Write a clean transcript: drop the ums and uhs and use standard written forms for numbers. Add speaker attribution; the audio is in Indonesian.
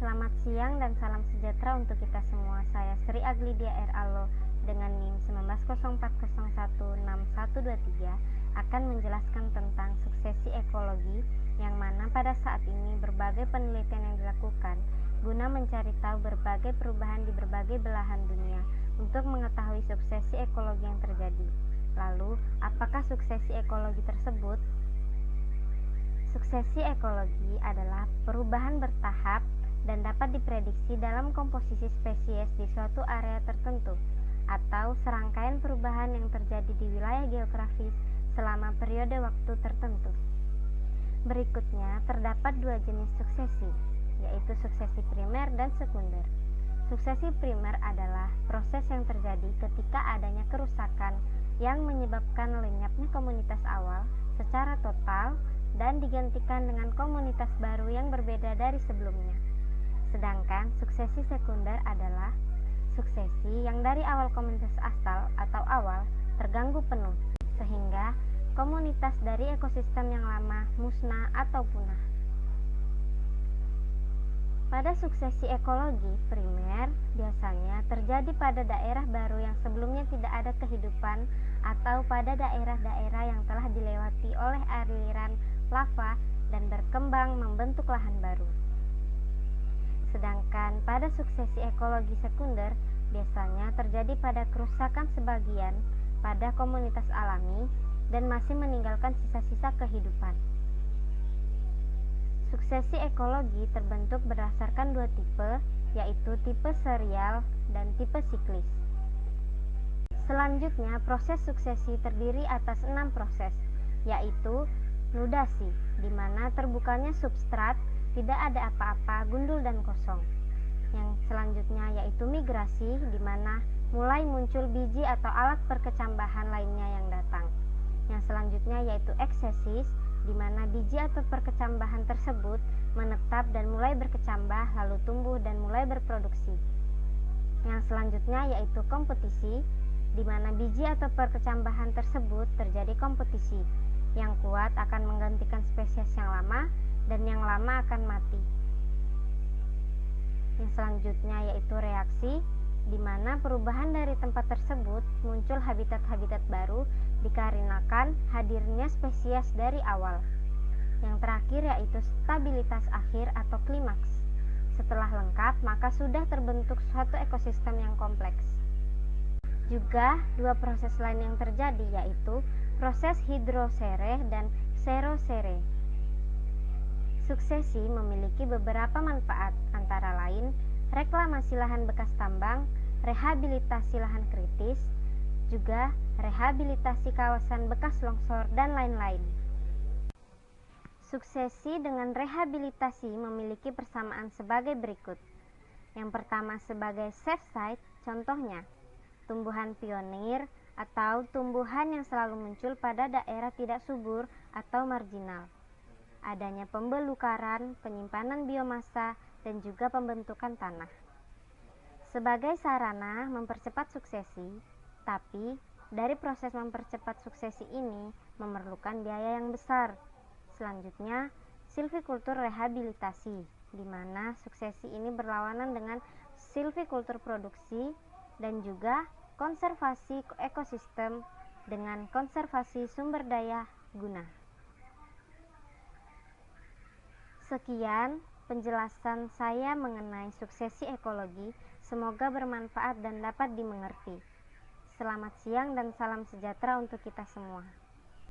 Speaker 1: Selamat siang dan salam sejahtera untuk kita semua. Saya Sri Aglidia R. Alo dengan NIM 1904016123 akan menjelaskan tentang suksesi ekologi, yang mana pada saat ini berbagai penelitian yang dilakukan guna mencari tahu berbagai perubahan di berbagai belahan dunia untuk mengetahui suksesi ekologi yang terjadi. Lalu, apakah suksesi ekologi tersebut? Suksesi ekologi adalah perubahan bertahap dan dapat diprediksi dalam komposisi spesies di suatu area tertentu, atau serangkaian perubahan yang terjadi di wilayah geografis selama periode waktu tertentu. Berikutnya terdapat dua jenis suksesi, yaitu suksesi primer dan sekunder. Suksesi primer adalah proses yang terjadi ketika adanya kerusakan yang menyebabkan lenyapnya komunitas awal secara total dan digantikan dengan komunitas baru yang berbeda dari sebelumnya. Sedangkan suksesi sekunder adalah suksesi yang dari awal komunitas asal atau awal terganggu penuh, sehingga komunitas dari ekosistem yang lama musnah atau punah. Pada suksesi ekologi primer biasanya terjadi pada daerah baru yang sebelumnya tidak ada kehidupan, atau pada daerah-daerah yang telah dilewati oleh aliran lava dan berkembang membentuk lahan baru. Sedangkan pada suksesi ekologi sekunder biasanya terjadi pada kerusakan sebagian pada komunitas alami dan masih meninggalkan sisa-sisa kehidupan. Suksesi ekologi terbentuk berdasarkan dua tipe, yaitu tipe serial dan tipe siklis. Selanjutnya, proses suksesi terdiri atas 6 proses, yaitu nudasi, di mana terbukanya substrat, tidak ada apa-apa, gundul dan kosong. Yang selanjutnya yaitu migrasi, di mana mulai muncul biji atau alat perkecambahan lainnya yang datang. Yang selanjutnya yaitu eksesis, di mana biji atau perkecambahan tersebut menetap dan mulai berkecambah, lalu tumbuh dan mulai berproduksi. Yang selanjutnya yaitu kompetisi, di mana biji atau perkecambahan tersebut terjadi kompetisi. Yang kuat akan menggantikan spesies yang lama, dan yang lama akan mati. Yang selanjutnya yaitu reaksi, di mana perubahan dari tempat tersebut muncul habitat-habitat baru dikarenakan hadirnya spesies dari awal. Yang terakhir yaitu stabilitas akhir atau klimaks. Setelah lengkap, maka sudah terbentuk suatu ekosistem yang kompleks. Juga dua proses lain yang terjadi, yaitu proses hidrosere dan xerosere. Suksesi memiliki beberapa manfaat, antara lain reklamasi lahan bekas tambang, rehabilitasi lahan kritis, juga rehabilitasi kawasan bekas longsor, dan lain-lain. Suksesi dengan rehabilitasi memiliki persamaan sebagai berikut. Yang pertama sebagai safe site, contohnya tumbuhan pionir atau tumbuhan yang selalu muncul pada daerah tidak subur atau marginal. Adanya pembelukaran, penyimpanan biomasa, dan juga pembentukan tanah. Sebagai sarana mempercepat suksesi, tapi dari proses mempercepat suksesi ini memerlukan biaya yang besar. Selanjutnya, silvikultur rehabilitasi, di mana suksesi ini berlawanan dengan silvikultur produksi dan juga konservasi ekosistem dengan konservasi sumber daya guna. Sekian penjelasan saya mengenai suksesi ekologi, semoga bermanfaat dan dapat dimengerti. Selamat siang dan salam sejahtera untuk kita semua.